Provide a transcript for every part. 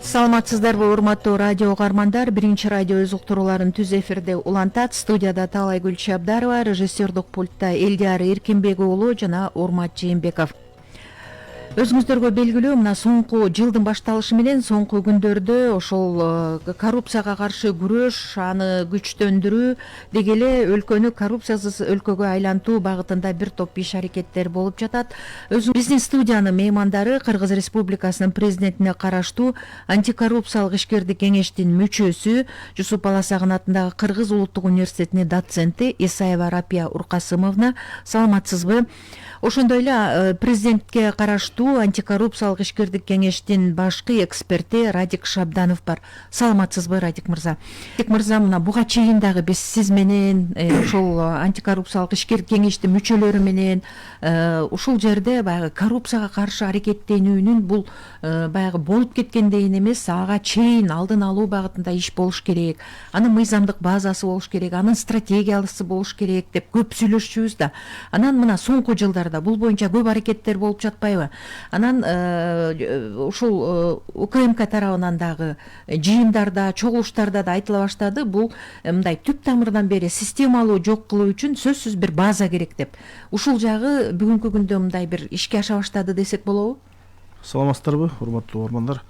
Саламатсыздарбы, урматтуу радио угармандар. Биринчи радио өз уктурууларын түз эфирде улантат. Студияда Таалайгүл Чабдарова, режиссердук пультта Элдияр Эркинбек уулу жана Урмат Жээнбеков. Өзүңүздөргө белгилүү, мына соңку жылдын башталышы менен соңку күндөрдө ошол коррупцияга каршы күрөш, аны күчтөндүрүү деги эле өлкөнү коррупциясыз өлкөгө айлантуу багытында бир топ иш аракеттер болуп жатат. Биздин студиянын меймандары Кыргыз Республикасынын президентине караштуу антикоррупциялык ишкердик кеңештин мүчөсү, Жусуп Баласагын атындагы Кыргыз улуттук университетинин доценти Исаева Рапия Уркасымовна. Саламатсызбы? Ошондой эле президентке караштуу антикоррупциялык ишкердик кеңештин башкы эксперти Радик Шабданов бар. Саламатсызбы, Радик мырза? Радик мырза, мына буга чейин дагы биз сиз менен ошол антикоррупциялык ишкердик кеңештин мүчөлөрү менен ушул жерде баягы коррупцияга каршы аракеттенүүнүн бул баягы болуп кеткендейин эмес, ага чейин алдын алуу багытында иш болуш керек, анын мыйзамдык базасы болуш керек, анын стратегиясы болуш керек деп көп сүйлөшчүбүз да. Анан мына соңку жылдарда бул боюнча көп аракеттер болуп жатпайбы? Анан ушул УКМК тарабынан дагы жыйындарда, чогулуштарда да айтыла баштады. Бул мындай түп тамырдан бери системалуу жок кылуу үчүн сөзсүз бир база керек деп. Ушул жагы бүгүнкү күндө мындай бир ишке аша баштады десек болобу? Саламатсыздарбы, урматтуу угармандар.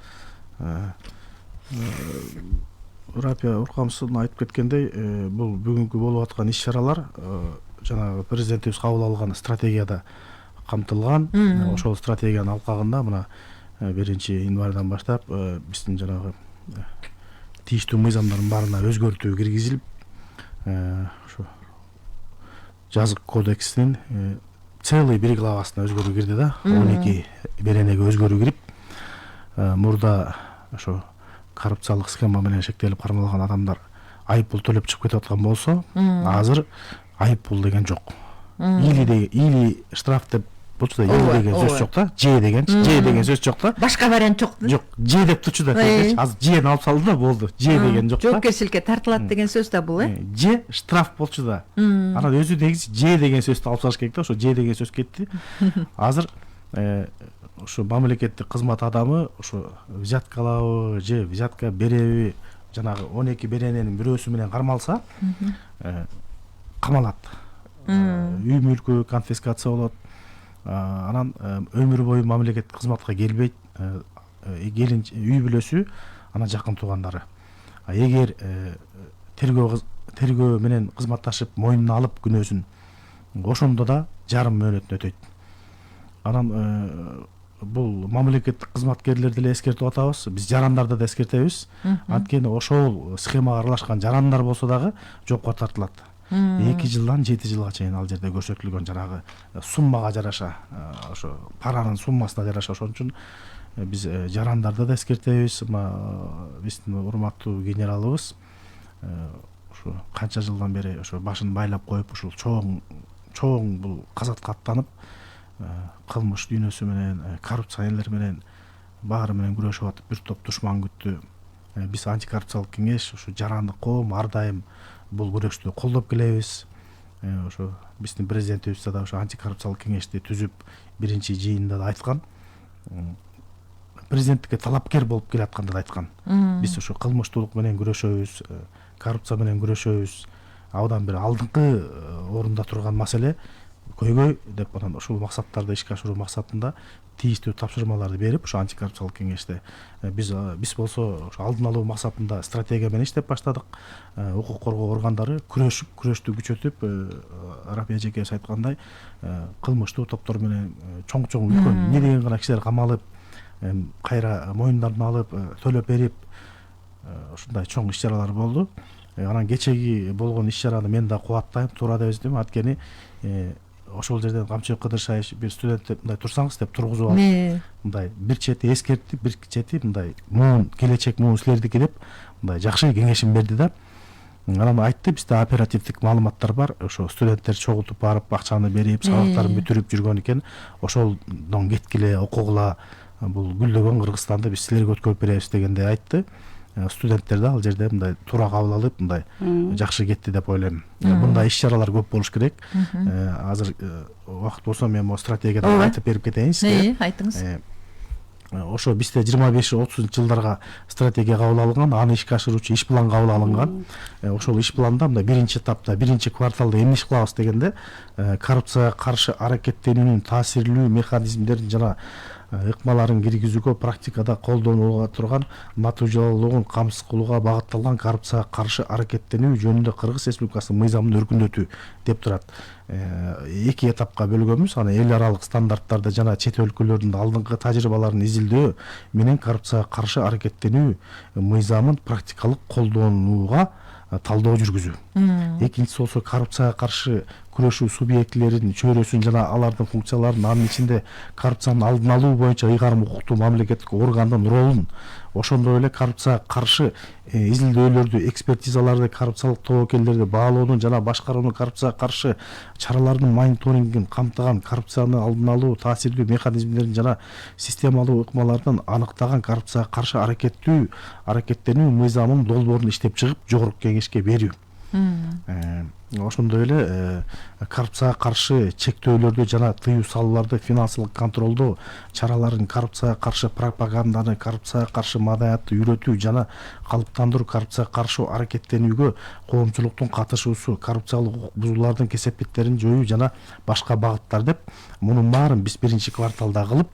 Рапия Уркамсыздын айтып кеткендей, бул бүгүнкү болуп аткан иш-чаралар жанагы президентибиз кабыл алган стратегияда камтылган. Ошол стратегиянын алкагында мына 1-январдан баштап биздин жанагы тийиштүү мыйзамдардын баарына өзгөртүү киргизилип, ошо жазык кодексинин целый бир главасына өзгөрүү кирди да. 12 беренеге өзгөрүү кирип, мурда ошо коррупциялык схема менен шектелип кармалган адамдар айыппул төлөп чыгып кетип аткан болсо, азыр айыппул деген жок. Или штраф деп болчу да, или деген сөз жок да, Ж деген сөз жок да. Башка вариант жок. Жок, Ж деп турчу да. Азыр Жни алып салды да, болду. Ж деген жок да. Жоопкерчиликке тартылат деген сөз да бул, Ж штраф болчу да. Анан өзү негизи Ж деген сөздү алып салыш керек да, ошо Ж деген сөз кетти. Азыр ошо мамлекеттик кызмат адамы ошо взяткалабы же взятка береби, жанагы 12 берененин бирөөсү менен кармалса, камалат. Үй мүлкү конфискация болот. Анан өмүр бою мамлекеттик кызматка келбейт. Үй бүлөсү, анан жакын туугандары. Эгер тергөө менен кызматташып мойнуна алып күнөөсүн, ошондо да жарым мөөнөтүн өтөйт. Анан бул мамлекеттик кызматкерлерди эле эскертип атабыз, биз жарандарды да эскертебиз. Анткени ошол схемага аралашкан жарандар болсо дагы жоопко тартылат. 2 жылдан 7 жылга чейин ал жерде көрсөтүлгөн жанагы суммага жараша, ошо паранын суммасына жараша. Ошон үчүн биз жарандарды да эскертебиз. Биздин урматтуу генералыбыз ошо канча жылдан бери ошо башын байлап коюп, ушул чоң бул казатка аттанып, кылмыш дүйнөсү менен, коррупционерлер менен, баары менен күрөшүп атып, бир топ душман күттү. Биз антикоррупциялык кеңеш, ушу жарандык коом ар дайым бул күрөштү колдоп келебиз. Ошо биздин президентибиз да ошо антикоррупциялык кеңешти түзүп, биринчи жыйында да айткан. Президенттикке талапкер болуп келатканда да айткан. Биз ошо кылмыштуулук менен күрөшөбүз, коррупция менен күрөшөбүз. Абдан бир алдыңкы орунда турган маселе көйгөй деп, анан ушул максаттарды ишке ашыруу максатында тийиштүү тапшырмаларды берип, ошо антикоррупциялык кеңеште биз болсо ошо алдын алуу максатында стратегия менен иштеп баштадык. Укук коргоо органдары күрөштү күчөтүп, Рапия эжекебиз айткандай, кылмыштуу топтор менен чоң үлкөн эмне деген гана кишилер камалып, кайра мойнундарын алып, төлөп берип, ушундай чоң иш-чаралар болду. Анан кечеги болгон иш-чараны мен да кубаттайм, туура деп эсептейм. Анткени ошол жерден камчы Кыдыршаев бир студент мындай турсаңыз деп тургузуп алып, мындай бир чети эскертип, бир чети мындай келечек муун силердики деп мындай жакшы кеңешин берди да. Анан айтты, бизде оперативдик маалыматтар бар. Ошо студенттер чогултуп барып, акчаны берип, сабактарын бүтүрүп жүргөн экен. Ошолдон кеткиле, окугула, бул гүлдөгөн Кыргызстанды биз силерге өткөрүп беребиз дегенде айтты. Студенттер да ал жерде мындай туура кабыл алып, мындай жакшы кетти деп ойлойм. Мындай иш-чаралар көп болуш керек. Азыр убакыт болсо мен могу стратегияда айтып берип кетейин сизге. Айтыңыз. ошо бизде 25-30 жылдарга стратегия кабыл алынган, аны ишке ашыруучу иш план кабыл алынган. Ошол иш планда мына биринчи этапта, биринчи кварталда эмне иш кылабыз дегенде, коррупцияга каршы аракеттенүүнүн таасирлүү механизмдерин жана ыкмаларын киргизүүгө практикада колдонула турган натыйжалуулугун камсыз кылууга багытталган коррупцияга каршы аракеттенүү жөнүндө Кыргыз Республикасынын мыйзамын өркүндөтүү деп турат. Эки этапка бөлгөнбүз. Аны эл аралык стандарттарды жана чет өлкөлөрдүн алдыңкы тажрыйбаларын изилдөө менен коррупцияга каршы аракеттенүү мыйзамын практикалык колдонууга талдоо жүргүзүү. Экинчиси болсо коррупцияга каршы күрөшүү субъектилеринин чөйрөсүн жана алардын функцияларын, анын ичинде коррупциянын алдын алуу боюнча ыйгарым укуктуу мамлекеттик органдын ролун, ошондой эле коррупцияга каршы изилдөөлөрдү, экспертизаларды, коррупциялык тобокелдерди баалоонун жана башкаруунун коррупцияга каршы чаралардын мониторингин камтыган, коррупцияны алдын алуу таасирлүү механизмдерин жана системалуу ыкмалардын аныктаган коррупцияга каршы аракеттенүү мыйзамынын долбоорун иштеп чыгып жогорку кеңешке берүү. Ошондой эле коррупцияга каршы чектөөлөрдү жана тыюу салууларды финансылык контролдоо чараларын, коррупцияга каршы пропаганданы, коррупцияга каршы маданиятты үйрөтүү жана калыптандыруу, коррупцияга каршы аракеттенүүгө коомчулуктун катышуусу, коррупциялык укук бузуулардын кесепеттерин жоюу жана башка багыттар деп, мунун баарын биз биринчи кварталда кылып,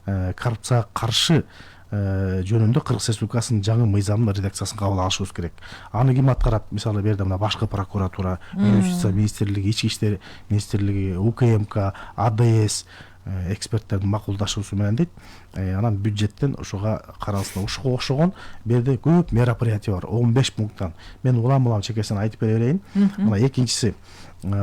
коррупцияга каршы жөнүндө Кыргыз Республикасынын жаңы мыйзамынын редакциясын кабыл алышыбыз керек. Аны ким аткарат? Мисалы берде мына башкы прокуратура, Юстиция министрлиги, Ички иштер министрлиги, УКМК, АДС эксперттердин макулдашуусу менен дейт. Анан бюджеттен ошого каралсын. Ошого окшогон берде көп мероприятие бар. 15 пункттан. Мен улам чекесин айтып берейин. Мына экинчиси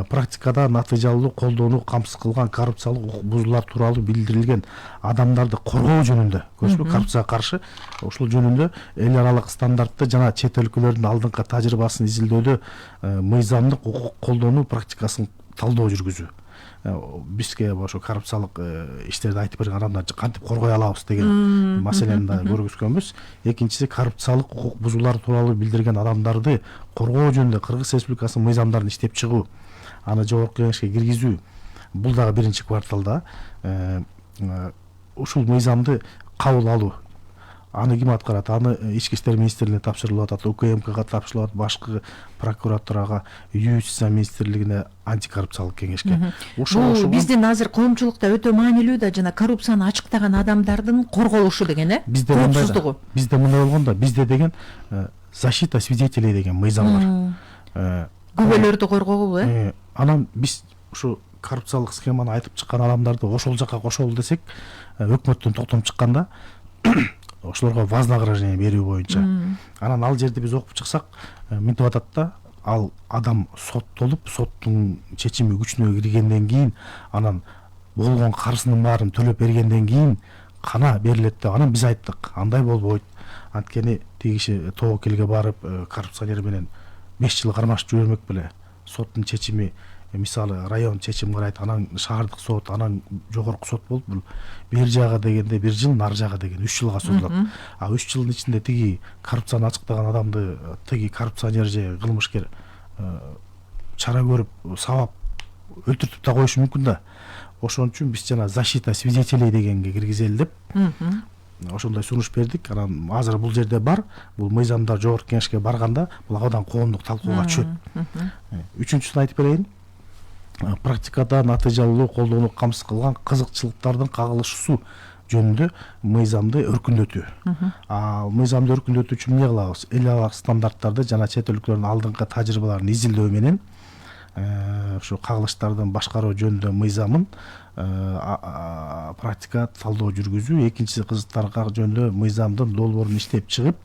практикада натыйжалуу колдонуу камсыз кылган коррупциялык укук бузуулар тууралуу билдирилген адамдарды коргоо жөнүндө, көрсөтпү, коррупцияга каршы ушул жөнүндө эл аралык стандартты жана чет өлкөлөрдүн алдыңкы тажрыйбасын изилдөөдө мыйзамдык укук колдонуу практикасын талдоо жүргүзүү. Бизге ошо коррупциялык иштерди айтып берген адамдарды кантип коргой алабыз деген маселени да көргөзгөнбүз. Экинчиси, коррупциялык укук бузуулар тууралуу билдирген адамдарды коргоо жөнүндө Кыргыз Республикасынын мыйзамдарын иштеп чыгуу, аны жогорку кеңешке киргизүү. Бул дагы биринчи кварталда. Ушул мыйзамды кабыл алуу, аны ким аткарат? Аны Ички иштер министрлигине тапшырылып атат, УКМКга тапшырылып атат, башкы прокуратурага, Юстиция министрлигине, антикоррупциялык кеңешке. Бул биздин азыр коомчулукта өтө маанилүү да, жана коррупцияны ачыктаган адамдардын корголушу деген, коопсуздугу. Бизде мындай болгон да, бизде деген защита свидетелей деген мыйзам бар. Күбөлөрдү коргообу, Анан биз ушу коррупциялык схеманы айтып чыккан адамдарды ошол жакка кошолу десек, өкмөттөн токтом чыкканда ошолорго вознаграждение берүү боюнча. Анан ал жерде биз окуп чыксак, мынтип атат да, ал адам соттолуп, соттун чечими күчүнө киргенден кийин, анан болгон карызынын баарын төлөп бергенден кийин кана берилет деп. Анан биз айттык, андай болбойт. Анткени тиги киши тобокелге барып, коррупционер менен 5 жыл кармашып жүрмөк беле. Соттун чечими, мисалы район чечим карайт, анан шаардык сот, анан жогорку сот болуп, бул бер жагы дегенде 1 жыл, нар жагы деген 3 жылга созулат. 3 жылдын ичинде тиги коррупцияны ачыктаган адамды, тиги коррупционер же кылмышкер чара көрүп, сабап өлтүртүп да коюшу мүмкүн да. Ошон үчүн биз жана защита свидетелей дегенге киргизели деп ошондой сунуш бердик. Анан азыр бул жерде бар, бул мыйзамдар жогорку кеңешке барганда бул абдан коомдук талкууга түшөт. Үчүнчүсүн айтып берейин. Практикада натыйжалуу колдонуу камсыз кылган кызыкчылыктардын кагылышуусу жөнүндө мыйзамды өркүндөтүү. Мыйзамды өркүндөтүү үчүн эмне кылабыз? Эл аралык стандарттарды жана чет өлкөлөрдүн алдыңкы тажрыйбаларын изилдөө менен ушу кагылыштардын башкаруу жөнүндө мыйзамын практика талдоо жүргүзүү. Экинчиси, кызыктарга жөнүндө мыйзамдын долбоорун иштеп чыгып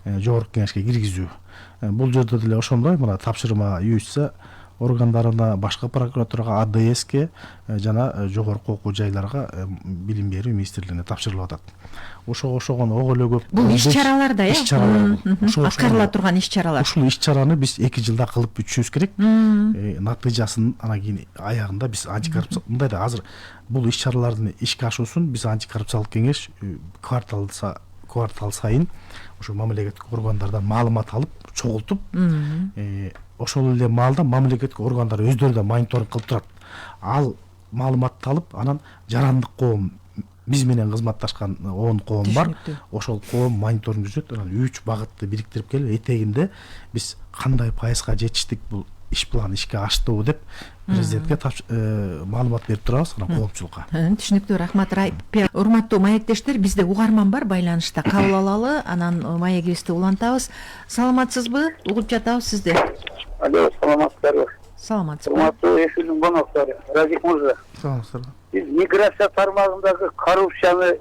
жогорку кеңешке киргизүү. Бул жерде деле ошондой, мына тапшырма Юстиция органдарына, башка прокуратурага, АДСке жана жогорку окуу жайларга, билим берүү министрлигине тапшырылып атат. Ошого окшогон ого эле көп. Бул иш-чаралар да, аткарыла турган иш-чаралар. Ушул иш-чараны биз 2 жылда кылып бүтүшүбүз керек. Натыйжасын анан кийин аягында биз антикоррупция, мындай да, азыр бул иш-чаралардын ишке ашуусун биз антикоррупциялык кеңеш квартал сайын ушу мамлекеттик органдардан маалымат алып, чогултуп, ошол эле маалда мамлекеттик органдар өздөрү да мониторинг кылып турат. Ал маалыматты алып, анан жарандык коом биз менен кызматташкан 10 коом бар. Түшүнүктүү. Ошол коом мониторинг түзөт. Анан 3 багытты бириктирип келип этегинде биз кандай пайызга жетиштик, бул иш планы ишке аштыбы деп президентке маалымат берип турабыз анан коомчулукка. Түшүнүктүү, рахмат Райып. Урматтуу маектештер, бизде угарман бар байланышта, кабыл алалы, анан маегибизди улантабыз. Саламатсызбы? Угуп жатабыз сизди. Алло, саламатсыздарбы. Саламатсызбы? Урматтуу эфирдин коноктору, Радик мырза. Саламатсыздарбы. Биз миграция тармагындагы коррупцияны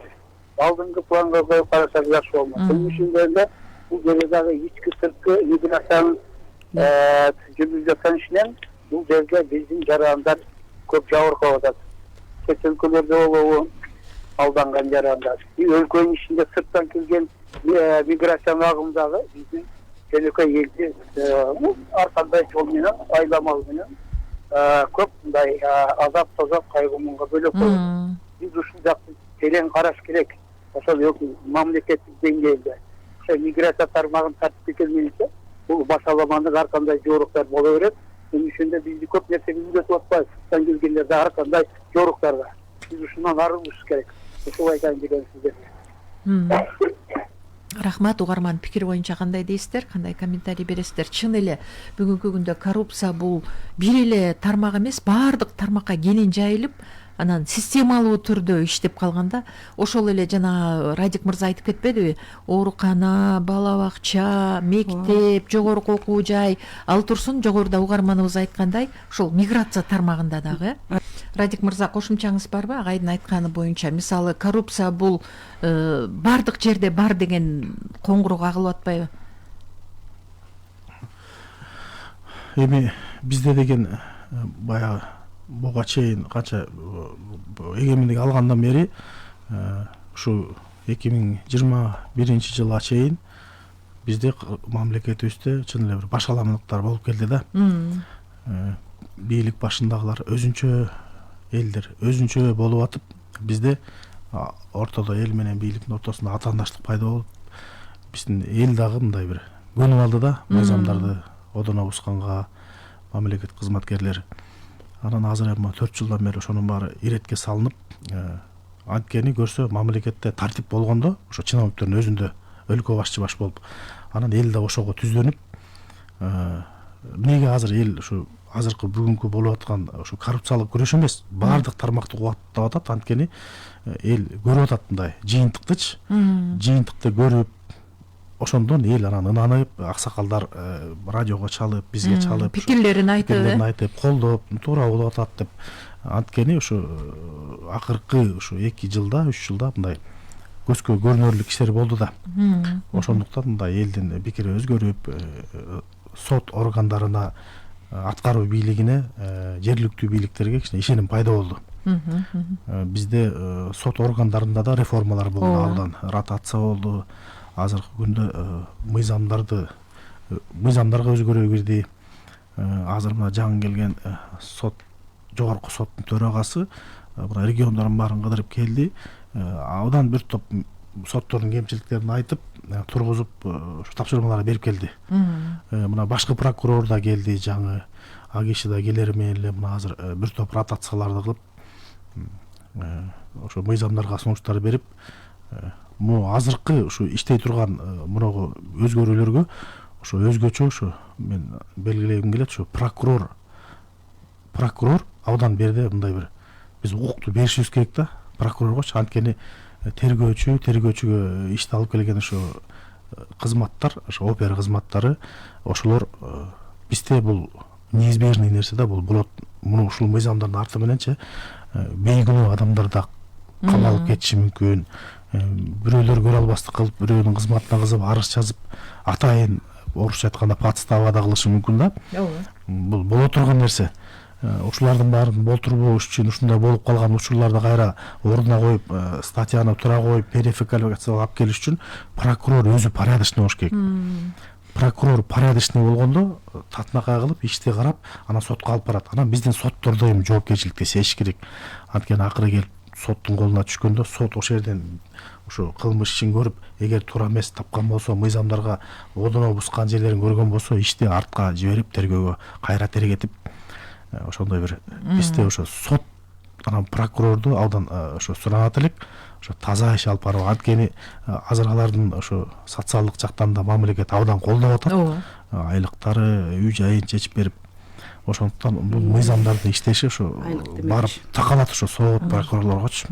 алдыңкы планга коюп карасак жакшы болмок. Бунун үчүн дегенде бул жерде дагы ички сырткы миграциянын жүргүзүп жаткан ишинен бул жерге биздин жарандар көп жабыркап атат. Чет өлкөлөрдө болобу алданган жарандар. Өлкөнүн ичинде сырттан келген миграциянын агымы дагы биздин жөнөкөй элди ар кандай жол менен, айламал менен көп мындай азап тозап кайгымынга бөлөп коет. Биз ушул жакты терең караш керек. Ошол мамлекеттик деңгээлде ошо миграция тармагын тартипке келмейинче бул башаламандык ар кандай жоруктар боло берет. Мун үчүн бизди көп нерсеге үйрөтүп атпайбыз. Сырттан келгендерде ар кандай жоруктарга. Биз ушундан арылышыбыз керек. Ушул айтайын деген сиздерге. Рахмат, угарман пикир боюнча кандай дейсиздер, кандай комментарий бересиздер? Чын эле бүгүнкү күндө коррупция бул бир эле тармак эмес, баардык тармакка кенен жайылып, анан системалуу түрдө иштеп калганда, ошол эле жана Радик мырза айтып кетпедиби? Оорукана, бала бакча, мектеп, жогорку окуу жай, ал турсун жогоруда угарманыбыз айткандай, ошол миграция тармагында дагы. Радик мырза, кошумчаңыз барбы? Агайдын айтканы боюнча, мисалы коррупция бул баардык жерде бар деген коңгуроо кагылып атпайбы? Эми бизде деген баягы буга чейин канча эгемендик алгандан бери ушу 2021 жылга чейин бизде мамлекетибизде чын эле бир башаламалыктар болуп келди да. Бийлик башындагылар өзүнчө элдер өзүнчө болуп атып, бизде ортодо эл менен бийликтин ортосунда атаандаштык пайда болуп, биздин эл дагы мындай бир көнүп алды да, мыйзамдарды одоно бусканга мамлекет кызматкерлери. Анан азыр эми 4 жылдан бери ошонун баары иретке салынып, анткени көрсө мамлекетте тартип болгондо, ошо чиновниктердин өзүндө өлкө башчы баш болуп, анан эл да ошого түздөнүп, эмнеге азыр эл ушу азыркы бүгүнкү болуп аткан ушу коррупциялык күрөш эмес, баардык тармакты кубаттап атат, анткени эл көрүп атат мындай жыйынтыктычы, жыйынтыкты көрүп, ошондон эл анан ынанып, аксакалдар радиого чалып, бизге чалып, пикирлерин айтып, колдоп, туура болуп атат деп. Анткени ушу акыркы ушу 2 жылда, 3 жылда мындай көзгө көрүнөрлүк иштер болду да. Ошондуктан мындай элдин пикири өзгөрүп, сот органдарына, аткаруу бийлигине, жергиликтүү бийликтерге кичине ишеним пайда болду. Бизде сот органдарында да реформалар болду, алдан ротация болду. Азыркы күндө мыйзамдарга өзгөрүү кирди. Азыр мына жаңы келген жогорку соттун төрагасы мына региондордун баарын кыдырып келди. Абдан бир топ соттордун кемчиликтерин айтып, тургузуп, тапшырмалар берип келди. Мына башкы прокурор да келди, жаңы ал киши да келери менен эле мына азыр бир топ ротацияларды кылып, ошо мыйзамдарга сунуштар берип, могу азыркы ушу иштей турган мурогу өзгөрүүлөргө ошо өзгөчө ушу мен белгилегим келет, ушу прокурор абдан берде мындай бир биз укукту беришибиз керек да прокуроргочу, анткени тергөөчүгө ишти алып келген ошо кызматтар, ошо опер кызматтары, ошолор бизде бул неизбежный нерсе да, бул болот. Муну ушул мыйзамдардын арты мененчи бейгүнөө адамдар да камалып кетиши мүмкүн. Бирөөлөр көрө албастык кылып, бирөөнүн кызматына кызып, арыз жазып, атайын орусча айтканда подстава да кылышы мүмкүн да. Бул боло турган нерсе. Ушулардын баарын болтурбоо үчүн ушундай болуп калган учурларды кайра ордуна коюп, статьяны тура коюп, переквалификацияга алып келиш үчүн прокурор өзү порядочный болуш керек. Прокурор порядочный болгондо татынакай кылып, ишти карап, анан сотко алып барат. Анан биздин соттордо эми жоопкерчиликти сезиш керек. Анткени акыры келип соттун колуна түшкөндө, сот ошол жерден ушу кылмыш ишин көрүп, эгер туура эмес тапкан болсо, мыйзамдарга одоно бускан жерлерин көргөн болсо, ишти артка жиберип, тергөөгө кайра тергетип, ошондой бир бизде ошо сот анан прокурорду абдан ошо суранат элек. ошо таза иш алып барып, анткени азыр алардын ошо социалдык жактан да мамлекет абдан колдоп атат. ооба, Айлыктары, үй жайын чечип берип, ошондуктан бул мыйзамдардын иштеши ошо барып такалат ошо сот, прокурорлоргочу.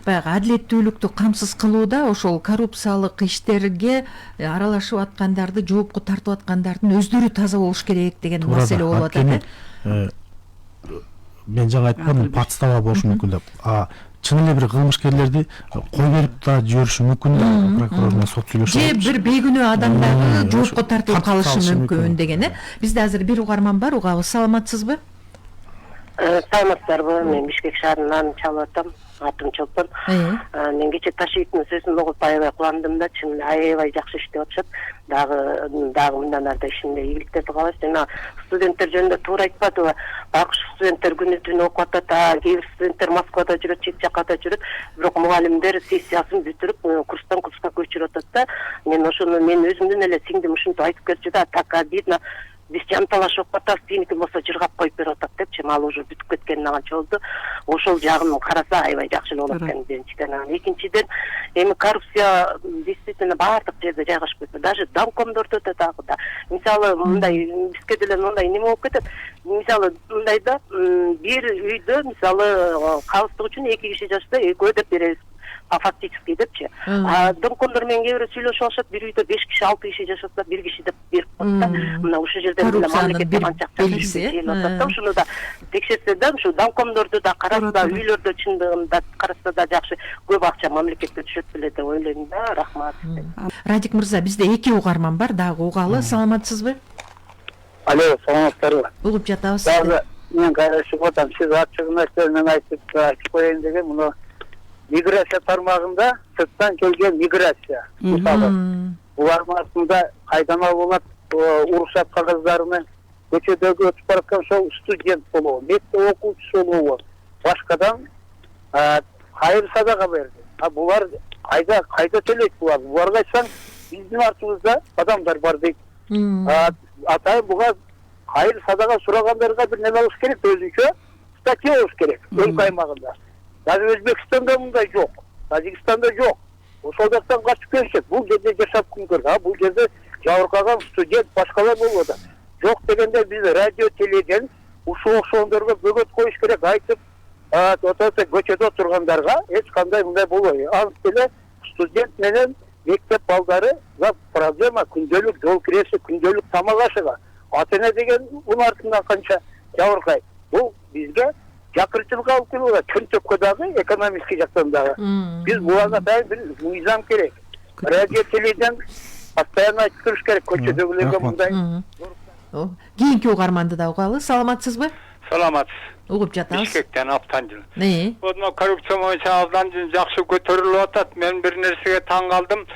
баягы адилеттүүлүктү камсыз кылууда ошол коррупциялык иштерге аралашып аткандарды, жоопко тартып аткандардын өздөрү таза болуш керек деген маселе болуп атат. Анткени мен жаңа айткам, подстава болушу мүмкүн деп. Чын эле бир кылмышкерлерди кой берип да жибериши мүмкүн да, прокурор менен сот сүйлөшүп. Же бир бейкүнөө адамдарды жоопко тартылып калышы мүмкүн деген. Бизде азыр бир угарман бар, угабыз. Саламатсызбы? Саламатсыздарбы? Мен Бишкек шаарынан чалып атам. Атым Чолпон. Мен кече Ташиевдин сөзүн угуп аябай кубандым да, чын аябай жакшы иштеп атышат. Дагы мындан ары да ишинде ийгиликтерди каалайбыз. Жана студенттер жөнүндө туура айтпадыбы? Байкуш студенттер күнү түнү окуп атат, кээ бир студенттер Москвада жүрөт, чет жакка да жүрөт. Бирок мугалимдер сессиясын бүтүрүп, курстан курска көчүрүп атат да. Мен ошону мен өзүмдөн эле сиңдим ушинтип айтып берчү да, так обидно. Биз жанталашып атабыз, тийники болсо жыргап коюп берип атат депчи, ал уже бүтүп кеткенине канча болду. Ошол жагын караса аябай жакшы болот экен биринчиден. Экинчиден, эми коррупция действительно баардык жерде жайгашып кетти. Даже домкомдордо да дагы да. Мисалы, мындай бизге деле мындай неме болуп кетет. Мисалы, мындай да, бир үйдө мисалы кабыздык үчүн 2 киши жашаса, экөө деп беребиз. Фактически депчи. Домкомдор менен кээ бирөө сүйлөшүп алышат, бир үйдө 5 киши, 6 киши жашаса, 1 киши деп берип коет да. Мына ушул жерде мамлекетте канча акча ушуну да текшерсе да, ушу домкомдорду да караса, үйлөрдө чындыгында караса да жакшы көп акча мамлекетке түшөт беле деп ойлойм да. Рахмат. Радик мырза, бизде 2 угарман бар, дагы угалы. Саламатсызбы? Алло, саламатсыздарбы? Угуп жатабыз. Дагы мен кайрашып атам, сиз ачыгын айтып айтып коеюн деген, муну миграция тармагында сырттан келген миграция. Мисалы, булардын артында кайдан алып уруксат кагаздарынын көчөдөгү өтүп бараткан ошол студент болобу, мектеп окуучусу болобу, башкадан кайыр садака берди. Булар кайда төлөйт булар? Буларга айтсаң, биздин артыбызда адамдар бар дейт. Атайын буга кайыр садака сурагандарга бир неме болуш керек, өзүнчө статья болуш керек өлкө аймагында. Даже Өзбекстанда мындай жок, Тажикстанда жок. Ошол жактан качып келишет. Бул жерде жашап күнгөр, бул жерде жабыркаган студент башкалар болуп атат. Жок дегенде биз радио, телевиден ушул ошондорго бөгөт коюш керек, айтып, көчөдө отургандарга эч кандай мындай болбой. Анткы эле студент менен мектеп балдары проблема, күндөлүк жол киреше, күндөлүк тамак ашыга. Ата-эне деген бунун артынан канча жабыркайт. Бул бизге жакырчылык алып келип, чөнтөккө дагы, экономический жактан дагы. Биз буларга дайым бир мыйзам керек. Радио, телевиден постоянно айтып туруш керек, көчөдөгүлөргө мындай. Кийинки угарманды да угалы. Саламатсызбы? Саламатсыз. Угуп жатабыз. Бишкектен Аптанжыл. Вот коррупция боюнча абдан жакшы көтөрүлүп атат. Мен бир нерсеге таң калдым.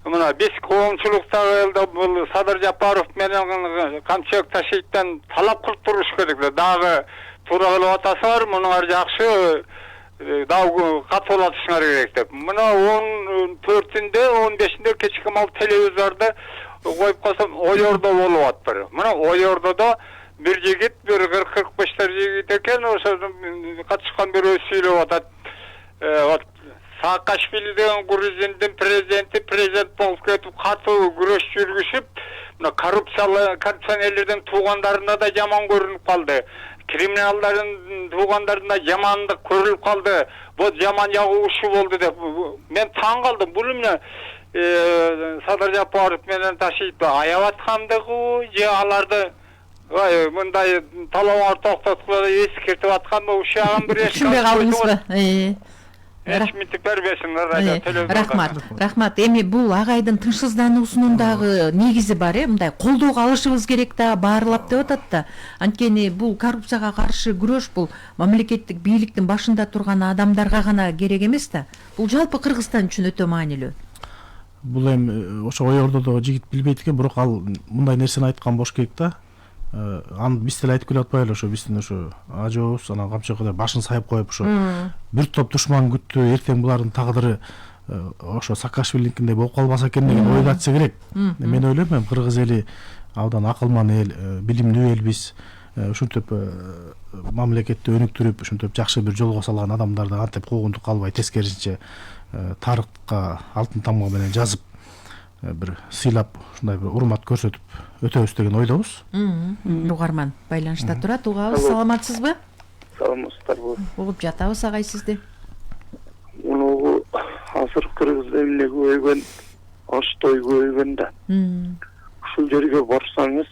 Мына биз коомчулуктагы бул Садыр Жапаров менен Камчыбек Ташиевден талап кылып туруш керек. Дагы туура кылып атасыңар, мунуңар жакшы дагы катуулатышыңар керек деп. Мына 14-ндө, 15-ндө кечки мал телевизордо коюп койсом, Ойордо болуп атпыр. Мына Ойордодо бир жигит, бир 40-45 жигит экен, ошо катышкан бирөө сүйлөп атат. Саакашвили деген Грузиндин президент болуп кетип, катуу күрөш жүргүзүп, мына коррупционерлердин туугандарына да жаман көрүнүп калды. Криминалдардын туугандарына жамандык көрүлүп калды. Бул жаман жагы ушу болду деп мен таң калдым. Бул эмне Садыр Жапаров менен Ташиев аябат кандыгы же аларды мындай талабыңар токтоткула эскертип атканбы, ушаган бир түшүнбөй калдыңызбы? Рахмат. Эми бул агайдын тынчсыздануусунун дагы негизи бар, мындай колдоого алышыбыз керек да, баарлап деп атат да. Анткени бул коррупцияга каршы күрөш бул мамлекеттик бийликтин башында турган адамдарга гана керек эмес да. Бул жалпы Кыргызстан үчүн өтө маанилүү. Бул эми ошо Ойордодо жигит билбейт экен, бирок ал мындай нерсени айткан болуш керек да. Аны биз деле айтып келип атпайлы, ошо биздин ошо ажообуз анан Камчыбек башын сайып коюп ошо бир топ душман күттү, эртең булардын тагдыры ошо Саакашвилиникиндей болуп калбаса экен деген ойду айтса керек. Мен ойлойм, Кыргыз эли абдан акылман эл, билимдүү элбиз. ушинтип мамлекетти өнүктүрүп ушинтип жакшы бир жолго салган адамдарды кантип куугунтук калбай тескерисинче тарыхка алтын тамга менен жазып бир сыйлап ушундай бир урмат көрсөтүп өтөбүз деген ойдобуз. Угарман байланышта турат. Угабыз, саламатсызбы? Саламатсыздарбы? Угуп жатабыз агай сизди. Муну азыр кыргыз элине көбөйгөн, Оштой көбөйгөн да. Ушул жерге барсаңыз,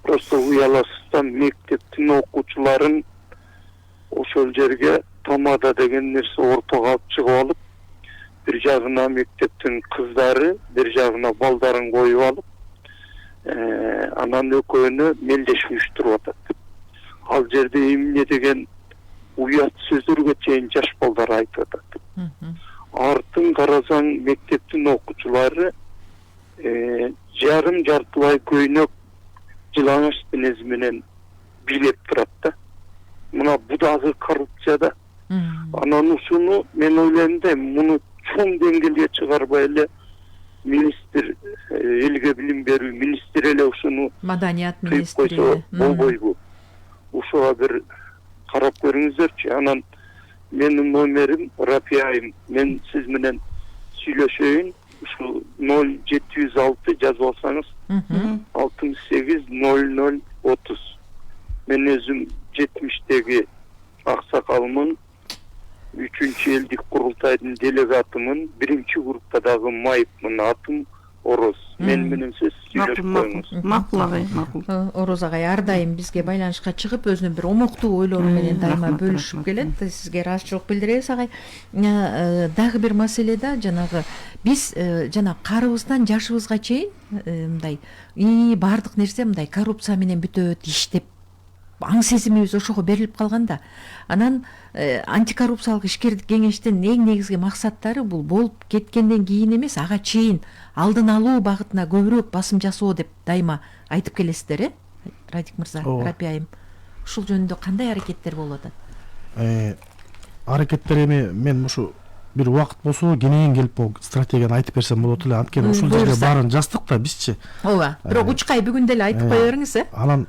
просто уяласыз да, мектептин окуучуларын ошол жерге тамада деген нерсе ортого алып чыгып алып, бир жагына мектептин кыздары, бир жагына балдарын коюп алып, анан экөөнө мелдешип уюштуруп атат. Ал жерде эмне деген уят сөздөргө чейин жаш балдар айтып атат. Артын карасаң мектептин окуучулары жарым жартылай көйнөк жылаңач денез менен бийлеп турат да. Мына бу дагы коррупция да. Анан ушуну мен ойлойм да, муну чоң деңгээлге чыгарбай эле министр, элге билим берүү министри эле ушуну Маданият тыйып министри. койсо болбойбу. Ушуга бир карап көрүңүздөрчү. Анан менин номерим Рапиайым. Мен сиз менен сүйлөшөйүн. Ушу 0706 жазып алсаңыз 680030. Мен өзүм 70-теги аксакалмын. 3-чү элдик курултайдын делегатымын. 1-чи группта дагы майыпмын. Атым Ороз. Мен менен сиз сүйлөшүп коюңуз. Макул агай, макул. Ороз агай ар дайым бизге байланышка чыгып өзүнүн бир омуктуу ойлору менен дайыма рахмат, бөлүшүп келет. Сизге ыраазычылык билдиребиз агай. Дагы бир маселе да, жанагы биз жана карыбыздан жашыбызга чейин мындай баардык нерсе мындай коррупция менен бүтөт, иштеп аң сезимибиз ошого берилип калган да. Анан антикоррупциялык ишкердик кеңештин эң негизги максаттары бул болуп кеткенден кийин эмес, ага чейин алдын алуу багытына көбүрөөк басым жасоо деп дайыма айтып келесиздер, Радик мырза, Рапиайым. Ушул жөнүндө кандай аракеттер болуп атат? Аракеттер эми мен ушу бир убакыт болсо кенен келип стратегияны айтып берсем болот эле. Анткени ушул жерге баарын жаздык да бизчи. Ооба. Бирок учкай бүгүн деле айтып кое бериңиз, Анан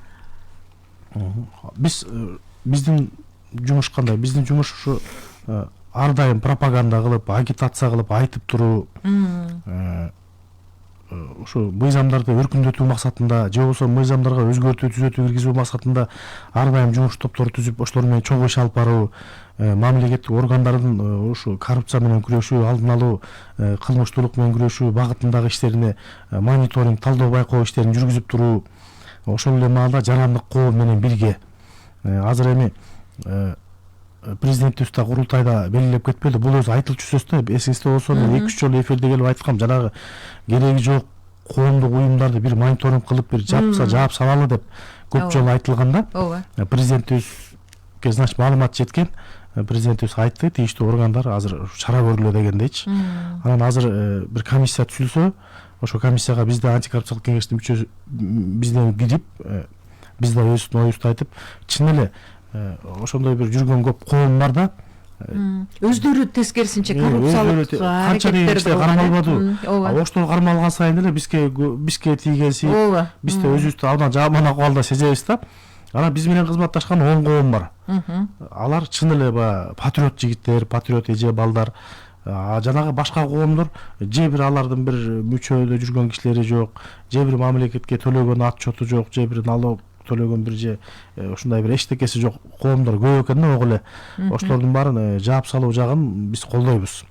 биздин жумуш кандай? Биздин жумуш ушу ар дайым пропаганда кылып, агитация кылып айтып туруу, ушу мыйзамдарды өркүндөтүү максатында же болбосо мыйзамдарга өзгөртүү түзөтүү киргизүү максатында ар дайым жумуш топтору түзүп, ошолор менен чогуу иш алып баруу, мамлекеттик органдардын ушу коррупция менен күрөшүү, алдын алуу, кылмыштуулук менен күрөшүү багытындагы иштерине мониторинг, талдоо, байкоо иштерин жүргүзүп туруу, ошол эле маалда жарандык коом менен бирге азыр эми президентибиз да курултайда белгилеп кетпеди. Бул өзү айтылчу сөз да. Эсиңизде болсо мен 2-3 жолу эфирде келип айткам, жанагы кереги жок коомдук уюмдарды бир мониторинг кылып, бир жаап салалы деп көп жолу айтылган да. Президентибизге значит маалымат жеткен. Президентибиз айтты, тийиштүү органдар азыр чара көрүлө дегендейчи. Анан азыр бир комиссия түзүлсө, ошо комиссияга бизде антикоррупциялык кеңештин мүчөсү бизден кирип, биз да өздүн оюбузду айтып, чын эле ошондой бир жүргөн көп коом бар да. Өздөрү тескерисинче коррупциялык аракеттерди кармалбады. Оштол кармалган сайын эле бизге тийгенси, биз да өзүбүздү абдан жаман акыбалда сезебиз да. Анан биз менен кызматташкан 10 коом бар. Алар чын эле патриот жигиттер, патриот эже балдар. Жанагы башка коомдор же бир алардын бир мүчөдө жүргөн кишилери жок, же бир мамлекетке төлөгөн отчету жок, же бир налог төлөгөн бир же ушундай бир эчтекеси жок коомдор көп экен да. Ого эле ошолордун баарын жаап салуу жагын биз колдойбуз.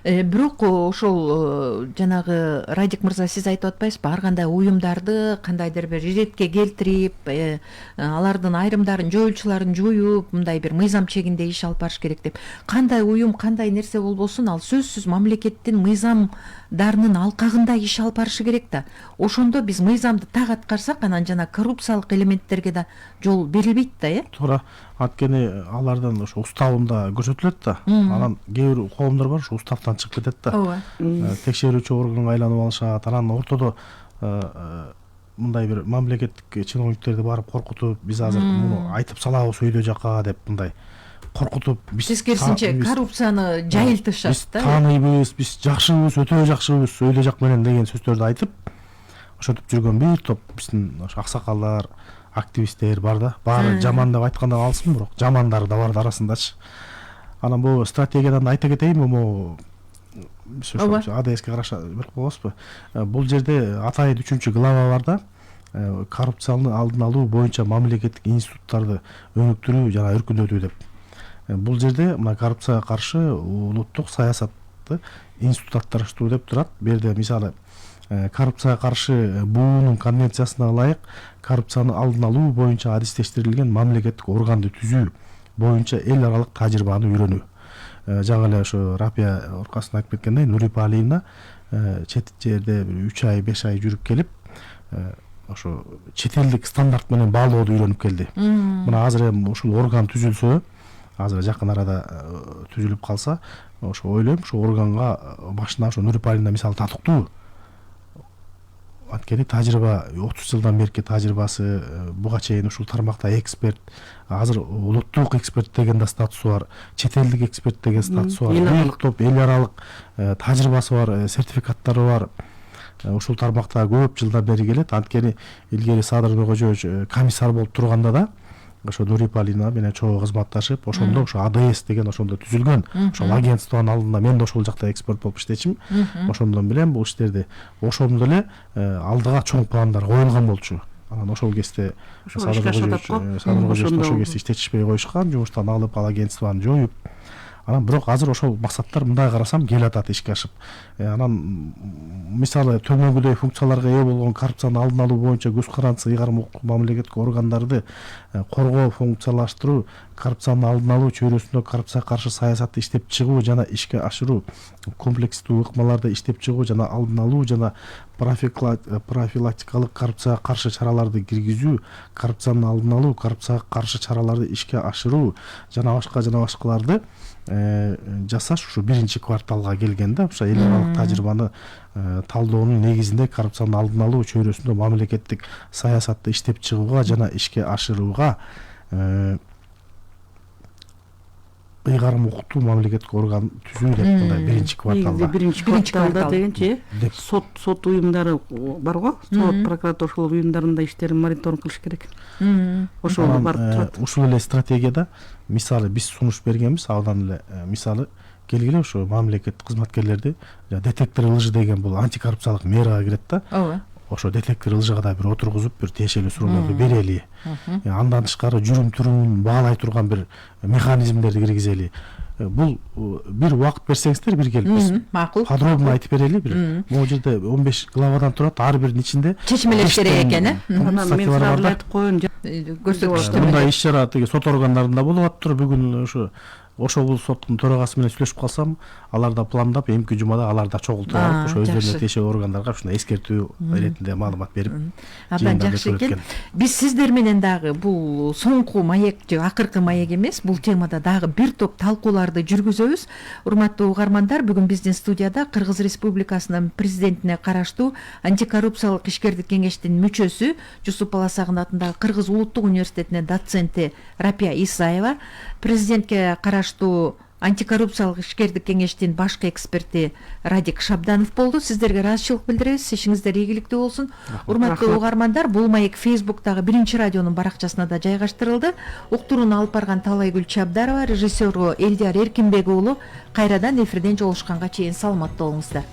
Бирок ошол жанагы Радик мырза, сиз айтып атпайсызбы, ар кандай уюмдарды кандайдыр бир иретке келтирип, алардын айрымдарын жоюлчуларын жоюп, мындай бир мыйзам чегинде иш алып барыш керек деп. Кандай уюм, кандай нерсе болбосун, ал сөзсүз мамлекеттин мыйзамдарынын алкагында иш алып барышы керек да. Ошондо биз мыйзамды так аткарсак, анан жана коррупциялык элементтерге да жол берилбейт да, Туура. Анткени алардын ошо уставында көрсөтүлөт да. Анан кээ бир коомдор бар, ошо уставдан чыгып кетет да. Текшерүүчү органга айланып алышат. Анан ортодо мындай бир мамлекеттик чиновниктерди барып коркутуп, биз азыр муну айтып салабыз өйдө жака деп мындай коркутуп, биз тескерисинче коррупцияны жайылтышат да. Биз тааныйбыз, биз жакшыбыз, өтө жакшыбыз, өйдө жак менен деген сөздөрдү айтып, ошентип жүргөн бир топ биздин аксакалдар, активисттер бар да, баары жаман деп айткандан алсын, бирок жамандары да бар да арасындачы. Анан бул стратегиядан айта кетейин, могу АДСке караша билип коебузбу. Бул жерде атайын 3-глава бар да, коррупцияны алдын алуу боюнча мамлекеттик институттарды өнүктүрүү жана өркүндөтүү деп. Бул жерде мына коррупцияга каршы улуттук саясатты институтташтыруу деп турат. Бу жерде мисалы коррупцияга каршы БУнун конвенциясына ылайык коррупцияны алдын алуу боюнча адистештирилген мамлекеттик органды түзүү боюнча эл аралык тажрыйбаны үйрөнүү. Жаңы эле ошо Рапия Оркасына айтып кеткендей, Нурипалиевна чет жерде 3 ай 5 ай жүрүп келип, ошо чет элдик стандарт менен баалооду үйрөнүп келди. Мына азыр эми ушул орган түзүлсө, азыр жакын арада түзүлүп калса, ошо ойлойм, ошо органга башына ошо Нурипалиевна мисалы татыктуу. Анткени тажрыйба 30 жылдан берки тажрыйбасы, буга чейин ушул тармакта эксперт, азыр улуттук эксперт деген да статусу бар, чет элдик эксперт деген статусу бар, эл аралык тажрыйбасы бар, сертификаттары бар. Ушул тармакта көп жылдан бери келет. Анткени илгери Садыр Нуркожоевич комиссар болуп турганда да ошо Нурипалиевна менен чогуу кызматташып, ошондо ошо АДС деген ошондо түзүлгөн. Ошол агентствонун алдында мен да ошол жакта эксперт болуп иштечим. Ошондон билем бул иштерди. Ошондо эле алдыга чоң пландар коюлган болчу. Анан ошол кезде Садыр Нуркожоевич ошол кезде иштетишпей коюшкан, жумуштан алып, ал агентствону жоюп. Анан бирок азыр ошол максаттар мындай карасам келатат ишке ашып. Анан мисалы төмөнгүдөй функцияларга ээ болгон коррупцияны алдын алуу боюнча көз карандысы ыйгарым укуктук мамлекеттик органдарды коргоо, функциялаштыруу, коррупцияны алдын алуу чөйрөсүндө коррупцияга каршы саясатты иштеп чыгуу жана ишке ашыруу, комплекстүү ыкмаларды иштеп чыгуу жана алдын алуу жана профилактикалык коррупцияга каршы чараларды киргизүү, коррупцияны алдын алуу, коррупцияга каршы чараларды ишке ашыруу жана башкаларды жасаш ушу 1-кварталга келгенде ошо эл аралык тажрыйбаны талдоонун негизинде коррупцияны алдын алуу чөйрөсүндө мамлекеттик саясатты иштеп чыгууга жана ишке ашырууга ыйгарым укуктуу мамлекеттик орган түзүү деп мындай 1-кварталда. 1-кварталда дегенчи сот уюмдары барго, сот, прокуратура ошол уюмдарында иштерин мониторинг кылыш керек. Ошого барып турат. Ушул эле стратегияда мисалы биз сунуш бергенбиз, абдан эле мисалы келгиле ошо мамлекеттик кызматкерлерди детектор лжи деген бул антикоррупциялык мерага кирет да. Ооба. Ошо детектор лжига да бир отургузуп, бир тиешелүү суроолорду берели. Андан тышкары жүрүм-турумун баалай турган бир механизмдерди киргизели. Бул бир убакыт берсеңиздер бир келип биз макул подробно айтып берели бир. Могу жерде 15 главадан турат, ар биринин ичинде чечмелеш керек экен, Анан мен сразу айтып коеюн, көрсөтүштү. Мындай иш-чара тиги сот органдарында болуп аттыр. Бүгүн ошо бул соттун төрагасы менен сүйлөшүп калсам, алар да пландап, эмки жумада алар да чогултуп алып, ошо өздөрүнө тиешелүү органдарга ушундай эскертүү иретинде маалымат берип. Абдан жакшы экен. Биз сиздер менен дагы бул соңку маек же акыркы маек эмес, бул темада дагы бир топ талкууларды жүргүзөбүз. Урматтуу угармандар, бүгүн биздин студияда Кыргыз Республикасынын президентине караштуу антикоррупциялык ишкердик кеңештин мүчөсү, Жусуп Баласагын атындагы Кыргыз улуттук университетинин доценти Рапия Исаева, президентке караштуу антикоррупциялык ишкердик кеңештин башкы эксперти Радик Шабданов болду. Сиздерге ыраазычылык билдиребиз. Ишиңиздер ийгиликтүү болсун. Урматтуу угармандар, бул маек Фейсбуктагы 1-радионун баракчасына да жайгаштырылды. Уктурууну алып барган Талайгүл Чабдарова, режиссеру Элдияр Эркинбек уулу. Кайрадан эфирден жолугушканга чейин саламатта болуңуздар.